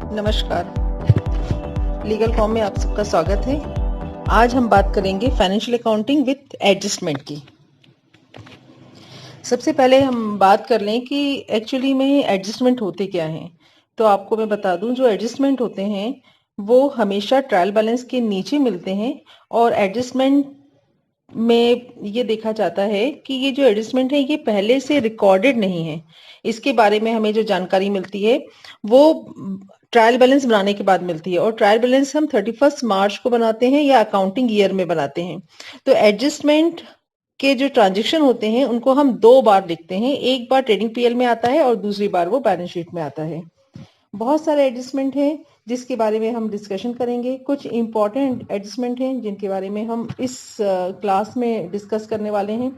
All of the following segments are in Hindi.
नमस्कार, लीगल फॉर्म में आप सबका स्वागत है। आज हम बात करेंगे फाइनेंशियल अकाउंटिंग विथ एडजस्टमेंट की। सबसे पहले हम बात कर लें कि एक्चुअली में एडजस्टमेंट होते क्या हैं। तो आपको मैं बता दूं, जो एडजस्टमेंट होते हैं वो हमेशा ट्रायल बैलेंस के नीचे मिलते हैं और एडजस्टमेंट में ये देखा जाता है कि ये जो एडजस्टमेंट है ये पहले से रिकॉर्डेड नहीं है। इसके बारे में हमें जो जानकारी मिलती है वो ट्रायल बैलेंस बनाने के बाद मिलती है और ट्रायल बैलेंस हम 31 मार्च को बनाते हैं या अकाउंटिंग ईयर में बनाते हैं। तो एडजस्टमेंट के जो ट्रांजेक्शन होते हैं उनको हम दो बार लिखते हैं, एक बार ट्रेडिंग पीएल में आता है और दूसरी बार वो बैलेंस शीट में आता है। बहुत सारे एडजस्टमेंट हैं जिसके बारे में हम डिस्कशन करेंगे। कुछ इंपॉर्टेंट एडजस्टमेंट हैं जिनके बारे में हम इस क्लास में डिस्कस करने वाले हैं।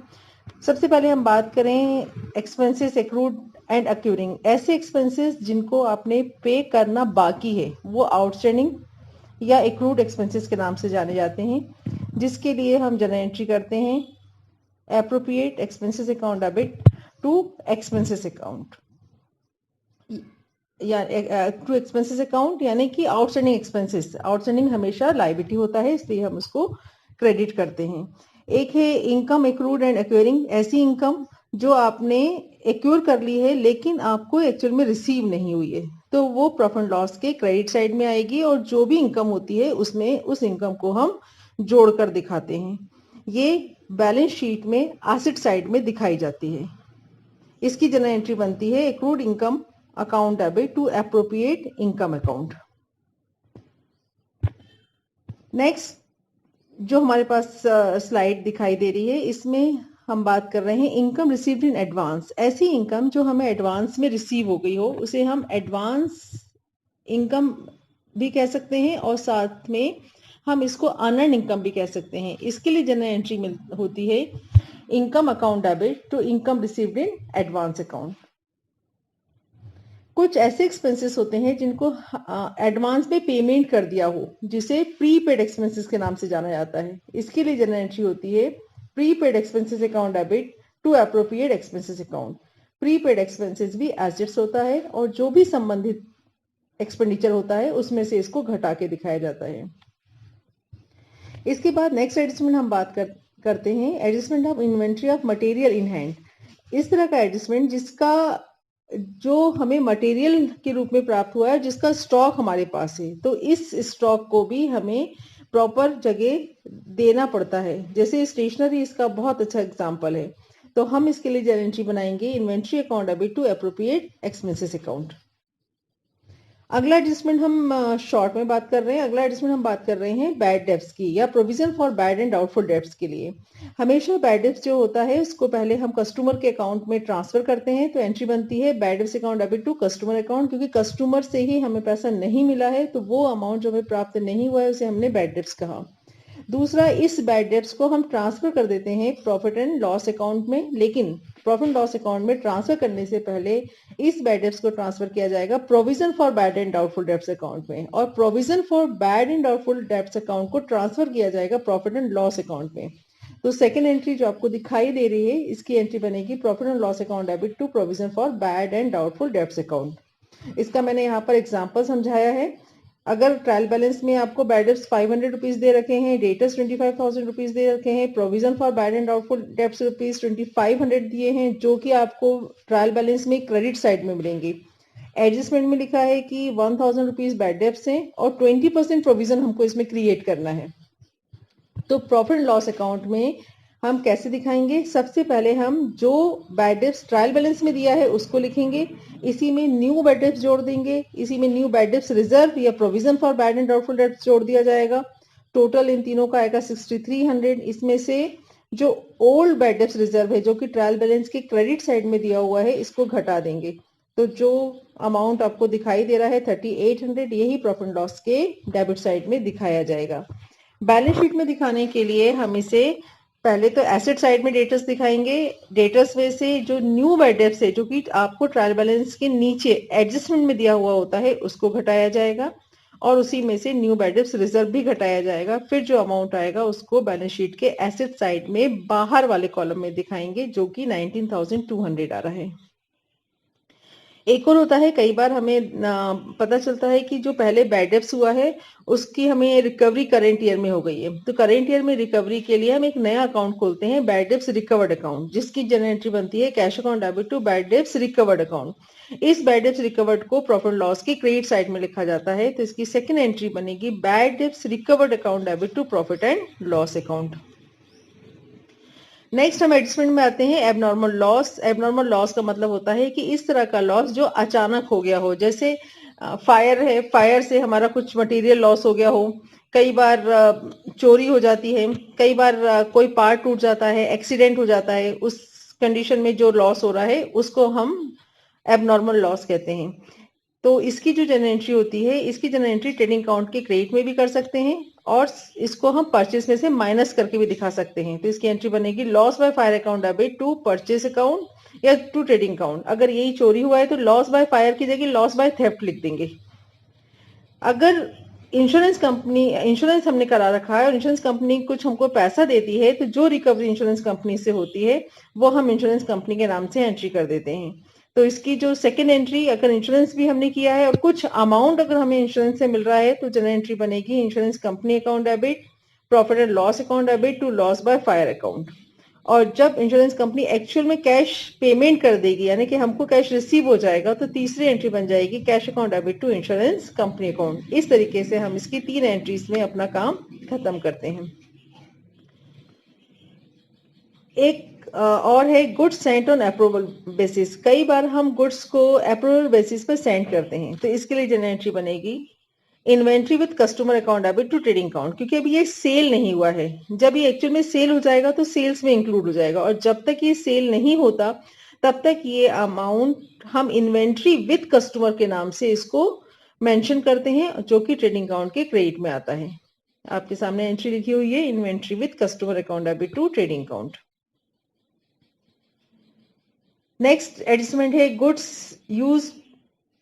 सबसे पहले हम बात करें एक्सपेंसेस एक्रूड एंड अक्यूरिंग। ऐसे एक्सपेंसेस जिनको आपने पे करना बाकी है वो आउटस्टैंडिंग या एक्रूड एक्सपेंसेस के नाम से जाने जाते हैं, जिसके लिए हम जनरल एंट्री करते हैं appropriate expenses account debit to expenses account या टू एक्सपेंसेस अकाउंट, यानी कि आउटस्टैंडिंग एक्सपेंसेस। आउटस्टैंडिंग हमेशा लायबिलिटी होता है, इसलिए हम उसको क्रेडिट करते हैं। एक है इनकम एक्रूड एंड एक्वायरिंग। ऐसी इनकम जो आपने एक्यूर कर ली है लेकिन आपको एक्चुअल में रिसीव नहीं हुई है, तो वो प्रॉफिट एंड लॉस के क्रेडिट साइड में आएगी और जो भी इनकम होती है उसमें उस इनकम को हम जोड़कर दिखाते हैं। ये बैलेंस शीट में एसेट साइड में दिखाई जाती है। इसकी जनरल एंट्री बनती है accrued income account debit to appropriate income account. Next जो हमारे पास स्लाइड दिखाई दे रही है, इसमें हम बात कर रहे हैं इनकम रिसीव्ड इन एडवांस। ऐसी इनकम जो हमें एडवांस में रिसीव हो गई हो उसे हम एडवांस इनकम भी कह सकते हैं और साथ में हम इसको अनअर्न्ड इनकम भी कह सकते हैं। इसके लिए जनरल एंट्री होती है income account debit to income received in advance account. कुछ ऐसे एक्सपेंसेस होते हैं जिनको एडवांस में पेमेंट कर दिया हो, जिसे प्रीपेड एक्सपेंसेस के नाम से जाना जाता है। इसके लिए जनरल एंट्री होती है prepaid expenses account debit to appropriate expenses account. Prepaid expenses भी एसेट्स होता है और जो भी संबंधित एक्सपेंडिचर होता है उसमें से इसको घटा के दिखाया जाता है। इसके बाद नेक्स्ट एडजस्टमेंट हम बात करते हैं adjustment of inventory of material in hand. इस तरह का एडजस्टमेंट जिसका जो हमें मटेरियल के रूप में प्राप्त हुआ है, जिसका स्टॉक हमारे पास है, तो इस स्टॉक को भी हमें प्रॉपर जगह देना पड़ता है। जैसे स्टेशनरी इसका बहुत अच्छा एग्जांपल है। तो हम इसके लिए जनरल एंट्री बनाएंगे inventory account debit to appropriate expenses account. अगला एडजस्टमेंट हम शॉर्ट में बात कर रहे हैं। अगला एडजस्टमेंट हम बात कर रहे हैं बैड डेब्ट्स की या provision for bad and doubtful debts के लिए। हमेशा बैड डेब्ट्स जो होता है उसको पहले हम कस्टमर के अकाउंट में ट्रांसफर करते हैं, तो एंट्री बनती है bad debts account debit to customer account. क्योंकि कस्टमर से ही हमें पैसा नहीं मिला है तो वो अमाउंट जो हमें प्राप्त नहीं हुआ है उसे हमने बैड डेब्ट्स कहा। दूसरा, इस बैड डेब्ट्स को हम ट्रांसफर कर देते हैं प्रॉफिट एंड लॉस अकाउंट में, लेकिन प्रॉफिट एंड लॉस अकाउंट में ट्रांसफर करने से पहले इस बैड डेब्ट्स को ट्रांसफर किया जाएगा provision for bad and doubtful debts account में, और provision for bad and doubtful debts account को ट्रांसफर किया जाएगा प्रॉफिट एंड लॉस अकाउंट में। तो सेकेंड एंट्री जो आपको दिखाई दे रही है, इसकी एंट्री बनेगी profit and loss account debit to provision for bad and doubtful debts account. इसका मैंने यहाँ पर एग्जाम्पल समझाया है। अगर ट्रायल बैलेंस में आपको बैड डेब्ट्स 500 रुपीज दे रखे हैं, डेटर्स 25,000 रुपीज दे रखे हैं, provision for bad and doubtful debts rupees 2500 दिए हैं, जो कि आपको ट्रायल बैलेंस में क्रेडिट साइड में मिलेंगे। एडजस्टमेंट में लिखा है कि 1000 रुपीज बैड डेब्ट्स हैं और 20% प्रोविजन हमको इसमें क्रिएट करना है। तो प्रॉफिट एंड लॉस अकाउंट में हम कैसे दिखाएंगे? सबसे पहले हम जो बैड डेब्ट्स ट्रायल बैलेंस में दिया है उसको लिखेंगे, इसी में न्यू बैड डेब्ट्स जोड़ देंगे, इसी में न्यू बैड डेब्ट्स रिजर्व या provision for bad and doubtful debts जोड़ दिया जाएगा। टोटल इन तीनों का आएगा 6300। इसमें से जो ओल्ड बैड डेब्ट्स रिजर्व है जो कि ट्रायल बैलेंस के क्रेडिट साइड में दिया हुआ है इसको घटा देंगे। तो जो अमाउंट आपको दिखाई दे रहा है 3800, यही प्रॉफिट एंड लॉस के डेबिट साइड में दिखाया जाएगा। बैलेंस शीट में दिखाने के लिए हम इसे पहले तो एसेट साइड में डेटर्स दिखाएंगे। डेटर्स में से जो न्यू बैड डेब्ट्स है जो कि आपको ट्रायल बैलेंस के नीचे एडजस्टमेंट में दिया हुआ होता है उसको घटाया जाएगा और उसी में से न्यू बैड डेब्ट्स रिजर्व भी घटाया जाएगा। फिर जो अमाउंट आएगा उसको बैलेंस शीट के एसेट साइड में बाहर वाले कॉलम में दिखाएंगे, जो कि 19,200 आ रहा है। एक और होता है, कई बार हमें पता चलता है कि जो पहले बैड डेब्ट्स हुआ है उसकी हमें रिकवरी करंट ईयर में हो गई है, तो करंट ईयर में रिकवरी के लिए हम एक नया अकाउंट खोलते हैं, बैड डेब्ट्स रिकवर्ड अकाउंट, जिसकी जनरल एंट्री बनती है cash account debit to bad debts recovered account. इस बैड डेब्ट्स रिकवर्ड को प्रॉफिट लॉस की क्रेडिट साइड में लिखा जाता है, तो इसकी सेकेंड एंट्री बनेगी bad debts recovered account debit to profit and loss account. Next हम एडजस्टमेंट में आते हैं एबनॉर्मल लॉस। एबनॉर्मल लॉस का मतलब होता है कि इस तरह का लॉस जो अचानक हो गया हो, जैसे फायर है, फायर से हमारा कुछ मटेरियल लॉस हो गया हो, कई बार चोरी हो जाती है, कई बार कोई पार्ट टूट जाता है, एक्सीडेंट हो जाता है, उस कंडीशन में जो लॉस हो रहा है उसको हम एबनॉर्मल लॉस कहते हैं। तो इसकी जो जनरल एंट्री होती है, इसकी जनरल एंट्री ट्रेडिंग अकाउंट के क्रेडिट में भी कर सकते हैं और इसको हम परचेस में से माइनस करके भी दिखा सकते हैं। तो इसकी एंट्री बनेगी loss by fire account debit to purchase account या टू ट्रेडिंग अकाउंट। अगर यही चोरी हुआ है तो लॉस बाय फायर की जगह लॉस बाय थेफ्ट लिख देंगे। अगर इंश्योरेंस हमने करा रखा है और इंश्योरेंस कंपनी कुछ हमको पैसा देती है, तो जो रिकवरी इंश्योरेंस कंपनी से होती है वो हम इंश्योरेंस कंपनी के नाम से एंट्री कर देते हैं। तो इसकी जो सेकेंड एंट्री, अगर इंश्योरेंस भी हमने किया है और कुछ अमाउंट अगर हमें इंश्योरेंस से मिल रहा है, तो जनरल एंट्री बनेगी insurance company account debit profit and loss account debit to loss by fire account. और जब इंश्योरेंस कंपनी एक्चुअल में कैश पेमेंट कर देगी, यानी कि हमको कैश रिसीव हो जाएगा, तो तीसरी एंट्री बन जाएगी cash account debit to insurance company account. इस तरीके से हम इसकी 3 एंट्रीज में अपना काम खत्म करते हैं। एक और है goods Saint on approval basis. कई बार हम गुड्स को अप्रूवल बेसिस पर सेंड करते हैं, तो इसके लिए जनरल एंट्री बनेगी inventory with customer account debit to trading account, क्योंकि अभी ये सेल नहीं हुआ है। जब ये एक्चुअल में सेल हो जाएगा तो सेल्स में इंक्लूड हो जाएगा, और जब तक ये सेल नहीं होता तब तक ये अमाउंट हम इन्वेंट्री विद कस्टमर के नाम से इसको मेंशन करते हैं, जो कि ट्रेडिंग अकाउंट के क्रेडिट में आता है। आपके सामने एंट्री लिखी हुई है inventory with customer account debit to trading account. Next adjustment है goods use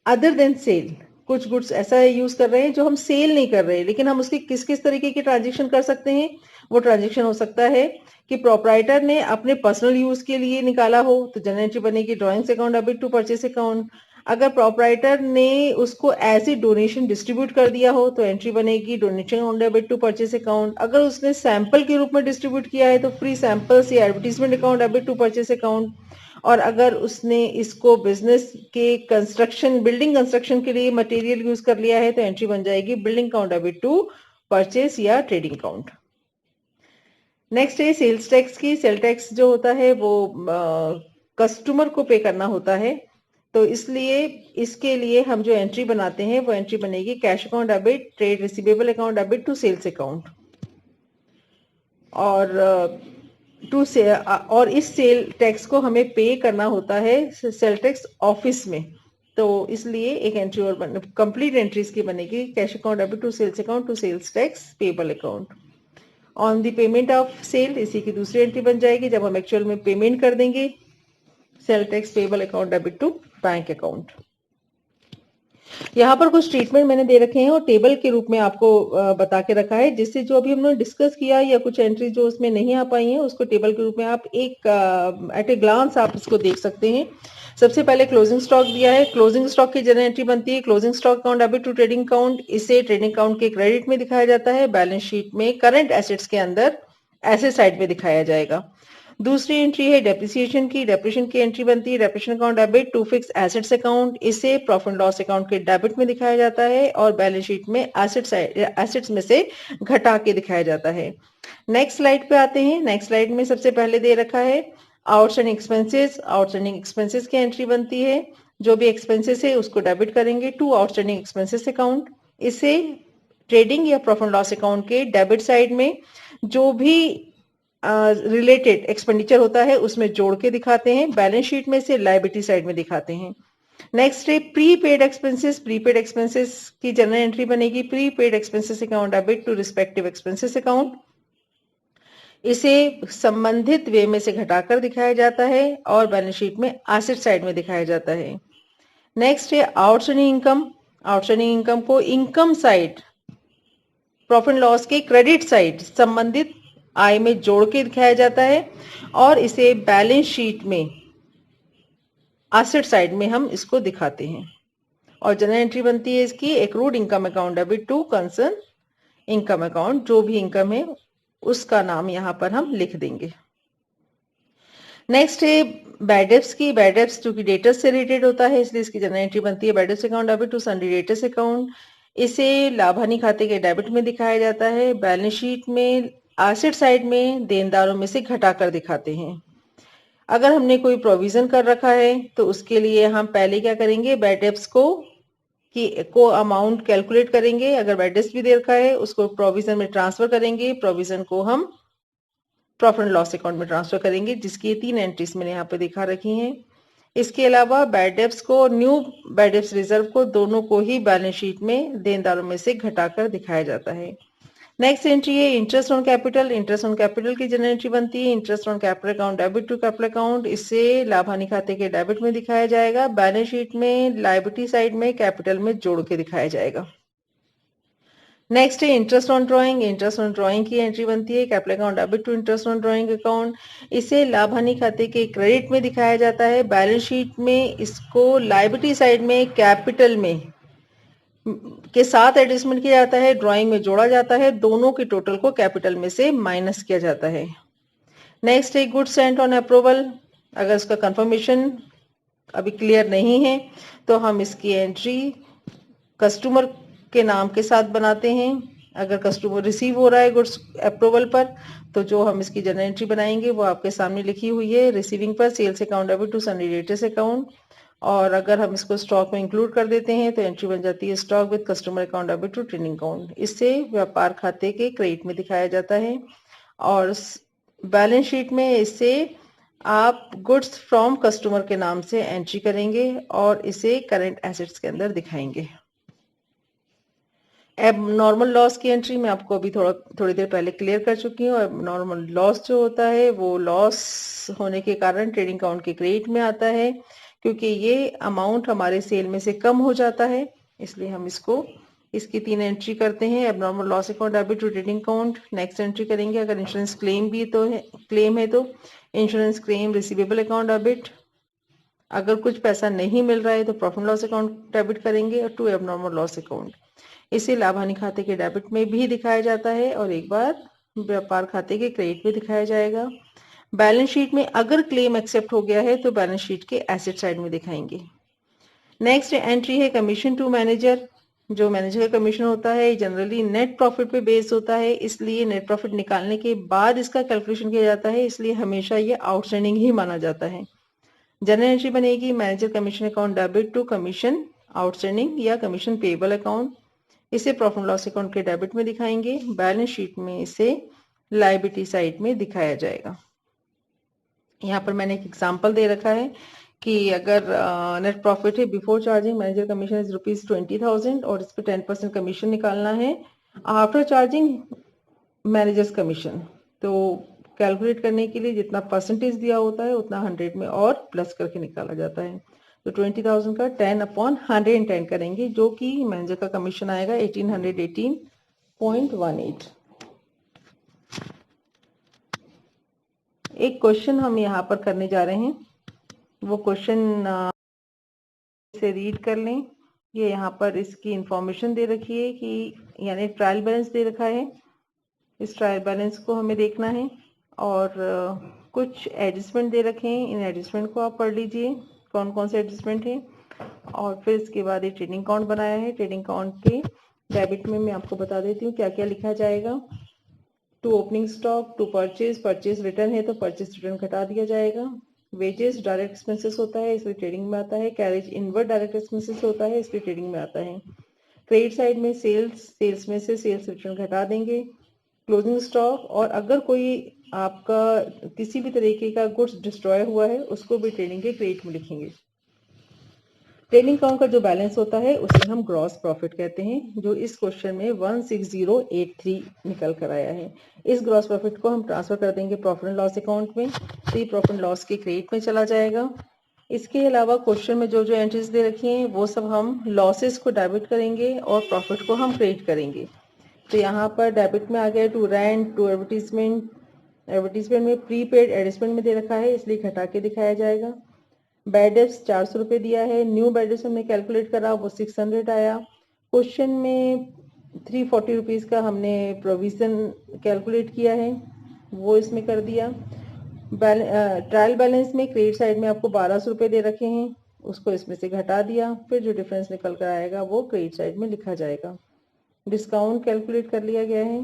other than sale. कुछ गुड्स ऐसा यूज कर रहे हैं जो हम सेल नहीं कर रहे, लेकिन हम उसकी किस किस तरीके की ट्रांजेक्शन कर सकते हैं। वो ट्रांजेक्शन हो सकता है कि प्रोपराइटर ने अपने पर्सनल यूज के लिए निकाला हो, तो जनरल एंट्री बनेगी drawings account debit to purchase account. अगर प्रोपराइटर ने उसको एज ए डोनेशन डिस्ट्रीब्यूट कर दिया हो, तो एंट्री बनेगी donation account debit to purchase account. अगर उसने सैंपल के रूप में डिस्ट्रीब्यूट किया है, तो फ्री सैंपल्स या advertisement account debit to purchase account. और अगर उसने इसको बिजनेस के कंस्ट्रक्शन, बिल्डिंग कंस्ट्रक्शन के लिए मटेरियल यूज कर लिया है, तो एंट्री बन जाएगी building account debit to purchase या ट्रेडिंग अकाउंट। नेक्स्ट है सेल्स टैक्स की। सेल टैक्स जो होता है वो कस्टमर को पे करना होता है, तो इसलिए इसके लिए हम जो एंट्री बनाते हैं वो एंट्री बनेगी cash account debit trade receivable account debit to sales account. और इस सेल टैक्स को हमें पे करना होता है सेल टैक्स ऑफिस में, तो इसलिए एक एंट्री और कंप्लीट एंट्री इसकी बनेगी cash account debit to sales account to sales tax payable account. On the payment of sale, इसी की दूसरी एंट्री बन जाएगी जब हम एक्चुअल में पेमेंट कर देंगे sale tax payable account debit to bank account. यहाँ पर कुछ ट्रीटमेंट मैंने दे रखे हैं और टेबल के रूप में आपको बता के रखा है, जिससे जो अभी हमने डिस्कस किया या कुछ एंट्री जो उसमें नहीं आ पाई हैं उसको टेबल के रूप में आप एक एट ए ग्लांस आप इसको देख सकते हैं। सबसे पहले क्लोजिंग स्टॉक दिया है। क्लोजिंग स्टॉक की जनरल एंट्री बनती है closing stock account debit to trading account. इसे ट्रेडिंग अकाउंट के क्रेडिट में दिखाया जाता है, बैलेंस शीट में करंट एसेट्स के अंदर एसेट साइड में दिखाया जाएगा। दूसरी एंट्री है डेप्रिसिएशन की। डेप्रिसिएशन की एंट्री बनती है depreciation account debit to fix assets account. इसे प्रॉफिट लॉस अकाउंट के डेबिट में दिखाया जाता है और बैलेंस शीट में एसेट्स में से घटा के दिखाया जाता है। नेक्स्ट स्लाइड पे आते हैं। नेक्स्ट स्लाइड में सबसे पहले दे रखा है आउटस्टैंडिंग एक्सपेंसेस। आउटस्टैंडिंग एक्सपेंसेस की एंट्री बनती है, जो भी एक्सपेंसेस है उसको डेबिट करेंगे टू आउटस्टैंडिंग एक्सपेंसेस अकाउंट। इसे ट्रेडिंग या प्रॉफिट लॉस अकाउंट के डेबिट साइड में जो भी रिलेटेड एक्सपेंडिचर होता है उसमें जोड़ के दिखाते हैं, बैलेंस शीट में से लायबिलिटी साइड में दिखाते हैं। नेक्स्ट है प्रीपेड एक्सपेंसेस। प्रीपेड एक्सपेंसेस की जनरल एंट्री बनेगी prepaid expenses account debit to respective expenses account. इसे संबंधित वे में से घटाकर दिखाया जाता है और बैलेंस शीट में एसेट साइड में दिखाया जाता है। नेक्स्ट है आउटस्टैंडिंग इनकम। आउटस्टैंडिंग इनकम को इनकम साइड प्रॉफिट लॉस के क्रेडिट साइड संबंधित आय में जोड़ के दिखाया जाता है और इसे बैलेंस शीट में एसेट साइड में हम इसको दिखाते हैं। और जनरल एंट्री बनती है इसकी accrued income account debit to concern income account, जो भी इनकम है उसका नाम यहाँ पर हम लिख देंगे। नेक्स्ट है बैड डेब्ट्स की। बैड डेब्ट्स जो कि डेटर्स से रिलेटेड होता है, इसलिए इसकी जनरल एंट्री बनती है bad debts account debit to sundry debtors account. इसे लाभ हानि खाते के डेबिट में दिखाया जाता है। बैलेंस शीट में एसेट साइड में देनदारों में से घटाकर दिखाते हैं। अगर हमने कोई प्रोविजन कर रखा है तो उसके लिए हम पहले क्या करेंगे, बैड डेब्ट्स को अमाउंट कैलकुलेट करेंगे। अगर बैड डेब्ट्स भी दे रखा है उसको प्रोविजन में ट्रांसफर करेंगे। प्रोविजन को हम प्रॉफिट एंड लॉस अकाउंट में ट्रांसफर करेंगे, जिसकी 3 एंट्रीज मैंने यहाँ पे दिखा रखी हैं। इसके अलावा बैड डेब्ट्स को न्यू बैड डेब्ट्स रिजर्व को दोनों को ही बैलेंस शीट में देनदारों में से घटाकर दिखाया जाता है। नेक्स्ट एंट्री है interest on capital. Interest on capital की जनरल एंट्री बनती है interest on capital account debit to capital account. इससे लाभ हानि खाते के डेबिट में दिखाया जाएगा। बैलेंस शीट में लायबिलिटी साइड में कैपिटल में जोड़ के दिखाया जाएगा। नेक्स्ट है interest on drawing. Interest on drawing की एंट्री बनती है capital account debit to interest on drawing account. इसे लाभ हानि खाते के क्रेडिट में दिखाया जाता है। बैलेंस शीट में इसको लायबिलिटी साइड में कैपिटल में के साथ एडजस्टमेंट किया जाता है, ड्राइंग में जोड़ा जाता है, दोनों के टोटल को कैपिटल में से माइनस किया जाता है। नेक्स्ट है गुड्स सेंट ऑन अप्रूवल। अगर इसका कंफर्मेशन अभी क्लियर नहीं है तो हम इसकी एंट्री कस्टमर के नाम के साथ बनाते हैं। अगर कस्टमर रिसीव हो रहा है गुड्स अप्रूवल पर तो जो हम इसकी जनरल एंट्री बनाएंगे वो आपके सामने लिखी हुई है। रिसीविंग पर sales account debit to sundry debtors account. और अगर हम इसको स्टॉक में इंक्लूड कर देते हैं तो एंट्री बन जाती है stock with customer account debit to trading account. इससे व्यापार खाते के क्रेडिट में दिखाया जाता है। और बैलेंस शीट में इससे आप गुड्स फ्रॉम कस्टमर के नाम से एंट्री करेंगे और इसे करंट एसेट्स के अंदर दिखाएंगे। अब नॉर्मल लॉस की एंट्री मैं आपको अभी थोड़ी देर पहले क्लियर कर चुकी हूँ। अब नॉर्मल लॉस जो होता है वो लॉस होने के कारण ट्रेडिंग अकाउंट के क्रेडिट में आता है, क्योंकि ये अमाउंट हमारे सेल में से कम हो जाता है, इसलिए हम इसकी 3 एंट्री करते हैं। अब normal loss account debit to trading account. Next entry करेंगे अगर इंश्योरेंस क्लेम है तो insurance claim receivable account debit. अगर कुछ पैसा नहीं मिल रहा है तो प्रॉफिट लॉस अकाउंट डेबिट करेंगे और टू एबनॉर्मल लॉस अकाउंट। इसे लाभ हानि खाते के डेबिट में भी दिखाया जाता है और एक बार व्यापार खाते के क्रेडिट में दिखाया जाएगा। बैलेंस शीट में अगर क्लेम एक्सेप्ट हो गया है तो बैलेंस शीट के एसेट साइड में दिखाएंगे। नेक्स्ट एंट्री है कमीशन टू मैनेजर। जो मैनेजर का कमीशन होता है जनरली नेट प्रॉफिट पे बेस्ड होता है, इसलिए नेट प्रॉफिट निकालने के बाद इसका कैलकुलेशन किया जाता है, इसलिए हमेशा ये आउटस्टैंडिंग ही माना जाता है। जनरल एंट्री बनेगी manager commission account debit to commission outstanding या कमीशन पेएबल अकाउंट। इसे प्रॉफिट लॉस अकाउंट के डेबिट में दिखाएंगे। बैलेंस शीट में इसे लायबिलिटी साइड में दिखाया जाएगा। यहाँ पर मैंने एक एग्जांपल दे रखा है कि अगर नेट प्रॉफिट है before charging manager commission is ₹20,000 और इस पर 10% कमीशन निकालना है आफ्टर चार्जिंग मैनेजर्स कमीशन। तो कैलकुलेट करने के लिए जितना परसेंटेज दिया होता है उतना 100 में और प्लस करके निकाला जाता है। तो 20,000 का 10/110 करेंगे, जो कि मैनेजर का कमीशन आएगा 1818.18। एक क्वेश्चन हम यहाँ पर करने जा रहे हैं, वो क्वेश्चन से रीड कर लें। ये यहाँ पर इसकी इंफॉर्मेशन दे रखी है कि यानी ट्रायल बैलेंस दे रखा है, इस ट्रायल बैलेंस को हमें देखना है और कुछ एडजस्टमेंट दे रखे हैं, इन एडजस्टमेंट को आप पढ़ लीजिए कौन कौन से एडजस्टमेंट हैं। और फिर इसके बाद ये ट्रेडिंग अकाउंट बनाया है, ट्रेडिंग अकाउंट के डेबिट में मैं आपको बता देती हूँ क्या क्या लिखा जाएगा। To opening stock, to purchase return है तो परचेज रिटर्न घटा दिया जाएगा। वेजेस डायरेक्ट एक्सपेंसेस होता है इसलिए ट्रेडिंग में आता है। कैरेज इनवर्ड डायरेक्ट एक्सपेंसेस होता है इसलिए ट्रेडिंग में आता है। क्रेडिट साइड में सेल्स में से सेल्स रिटर्न घटा देंगे। क्लोजिंग स्टॉक, और अगर कोई आपका किसी भी तरीके का गुड्स डिस्ट्रॉय हुआ है उसको भी ट्रेडिंग के क्रेडिट में लिखेंगे। ट्रेडिंग अकाउंट का जो बैलेंस होता है उसे हम ग्रॉस प्रॉफिट कहते हैं, जो इस क्वेश्चन में 16083 निकल कर आया है। इस ग्रॉस प्रॉफिट को हम ट्रांसफर कर देंगे प्रॉफिट एंड लॉस अकाउंट में, तो ये प्रॉफिट एंड लॉस के क्रेडिट में चला जाएगा। इसके अलावा क्वेश्चन में जो जो एंट्रीज दे रखी हैं वो सब हम लॉसेस को डेबिट करेंगे और प्रॉफिट को हम क्रेडिट करेंगे। तो यहाँ पर डेबिट में आ गया टू रेंट, टू एडवर्टीजमेंट में प्रीपेड एडजस्टमेंट में दे रखा है इसलिए घटा के दिखाया जाएगा। बैड डेब्ट्स 400 रुपये दिया है। न्यू बैड डेब्ट्स हमने कैलकुलेट करा, वो 600 आया। क्वेश्चन में 340 रुपीज़ का हमने प्रोविज़न कैलकुलेट किया है, वो इसमें कर दिया। ट्रायल बैलेंस में क्रेडिट साइड में आपको 1200 रुपये दे रखे हैं, उसको इसमें से घटा दिया, फिर जो डिफरेंस निकल कर आएगा वो क्रेडिट साइड में लिखा जाएगा। डिस्काउंट कैलकुलेट कर लिया गया है।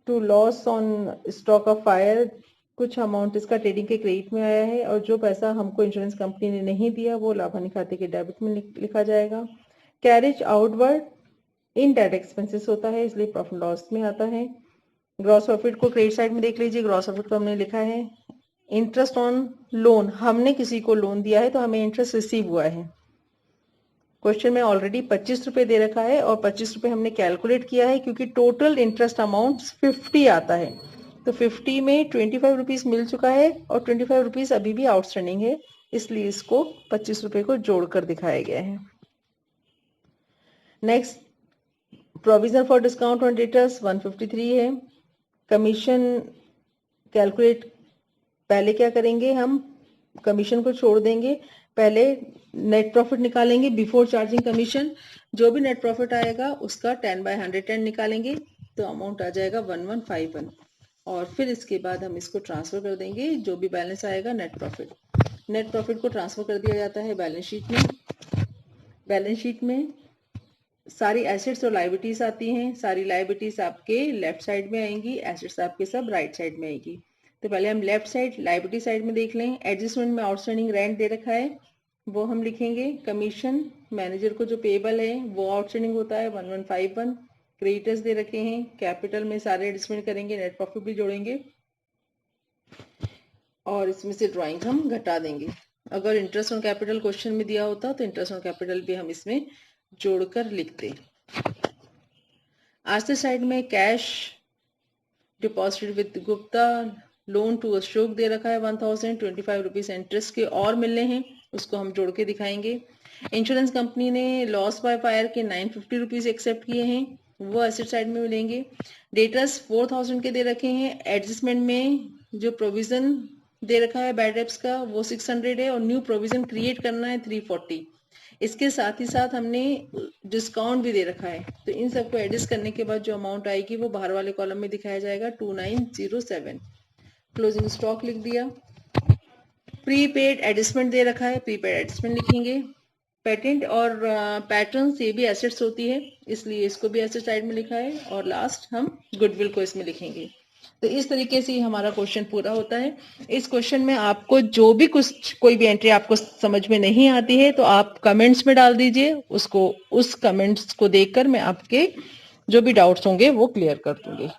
To loss on stock of fire, कुछ अमाउंट इसका ट्रेडिंग के क्रेडिट में आया है, और जो पैसा हमको इंश्योरेंस कंपनी ने नहीं दिया वो लाभ हानि खाते के डेबिट में लिखा जाएगा। Carriage outward in direct expenses होता है, इसलिए प्रॉफिट लॉस में आता है। ग्रॉस प्रॉफिट को क्रेडिट साइड में देख लीजिए, ग्रॉस प्रॉफिट को हमने लिखा है। इंटरेस्ट ऑन लोन, हमने किसी को लोन दिया है तो हमें इंटरेस्ट रिसीव हुआ है। क्वेश्चन में ऑलरेडी 25 रुपये दे रखा है, और 25 रुपये हमने कैलकुलेट किया है क्योंकि टोटल इंटरेस्ट अमाउंट 50 आता है, तो 50 में 25 रुपीज़ मिल चुका है और 25 रुपीज़ अभी भी आउटस्टैंडिंग है, इसलिए इसको 25 रुपये को जोड़कर दिखाया गया है। Next, provision for discount on debtors 153 है। कमीशन कैलकुलेट, पहले क्या करेंगे, हम कमीशन को छोड़ देंगे, पहले नेट प्रॉफिट निकालेंगे बिफोर चार्जिंग कमीशन। जो भी नेट प्रॉफिट आएगा उसका 10/110 निकालेंगे, तो अमाउंट आ जाएगा 1151, और फिर इसके बाद हम इसको ट्रांसफर कर देंगे, जो भी बैलेंस आएगा नेट प्रॉफिट को ट्रांसफर कर दिया जाता है बैलेंस शीट में। बैलेंस शीट में सारी एसेट्स और लायबिलिटीज आती हैं, सारी लायबिलिटीज आपके लेफ्ट साइड में आएंगी, एसेट्स आपके सब राइट साइड में आएगी। तो पहले हम लेफ्ट साइड लायबिलिटी साइड में देख लें। एडजस्टमेंट में आउटस्टैंडिंग रेंट दे रखा है, वो हम लिखेंगे। कमीशन मैनेजर को जो पेबल है वो आउटस्टैंडिंग होता है 1151। क्रेडिटर्स दे रखे हैं, कैपिटल में सारे एडजस्टमेंट करेंगे, नेट प्रॉफिट भी जोड़ेंगे, और इसमें से ड्राइंग हम घटा देंगे। अगर इंटरेस्ट ऑन कैपिटल क्वेश्चन में दिया होता तो इंटरेस्ट ऑन कैपिटल भी हम इसमें जोड़कर लिखते। आस्ते साइड में cash deposited with Gupta, loan to Ashok दे रखा है 1025 रुपीज इंटरेस्ट के और मिलने हैं, उसको हम जोड़ के दिखाएंगे। इंश्योरेंस कंपनी ने लॉस बाय फायर के 950 रुपीज एक्सेप्ट किए हैं, वो एसेट साइड में मिलेंगे। डेटर्स 4000 के दे रखे हैं। एडजस्टमेंट में जो प्रोविजन दे रखा है बैड डेब्ट्स का वो 600 है, और न्यू प्रोविजन क्रिएट करना है 340। इसके साथ ही साथ हमने डिस्काउंट भी दे रखा है, तो इन सबको एडजस्ट करने के बाद जो अमाउंट आएगी वो बाहर वाले कॉलम में दिखाया जाएगा 2907। क्लोजिंग स्टॉक लिख दिया। प्रीपेड एडजस्टमेंट दे रखा है, प्रीपेड एडजस्टमेंट लिखेंगे। पेटेंट और पैटर्न ये भी एसेट्स होती है, इसलिए इसको भी एसेट साइड में लिखा है, और लास्ट हम गुडविल को इसमें लिखेंगे। तो इस तरीके से हमारा क्वेश्चन पूरा होता है। इस क्वेश्चन में आपको जो भी कोई भी एंट्री आपको समझ में नहीं आती है तो आप कमेंट्स में डाल दीजिए, उसको उस कमेंट्स को देखकर मैं आपके जो भी डाउट्स होंगे वो क्लियर कर दूंगी।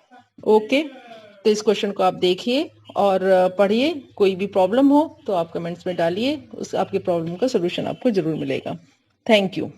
ओके, तो इस क्वेश्चन को आप देखिए और पढ़िए। कोई भी प्रॉब्लम हो तो आप कमेंट्स में डालिए, उस आपके प्रॉब्लम का सोल्यूशन आपको जरूर मिलेगा। Thank you.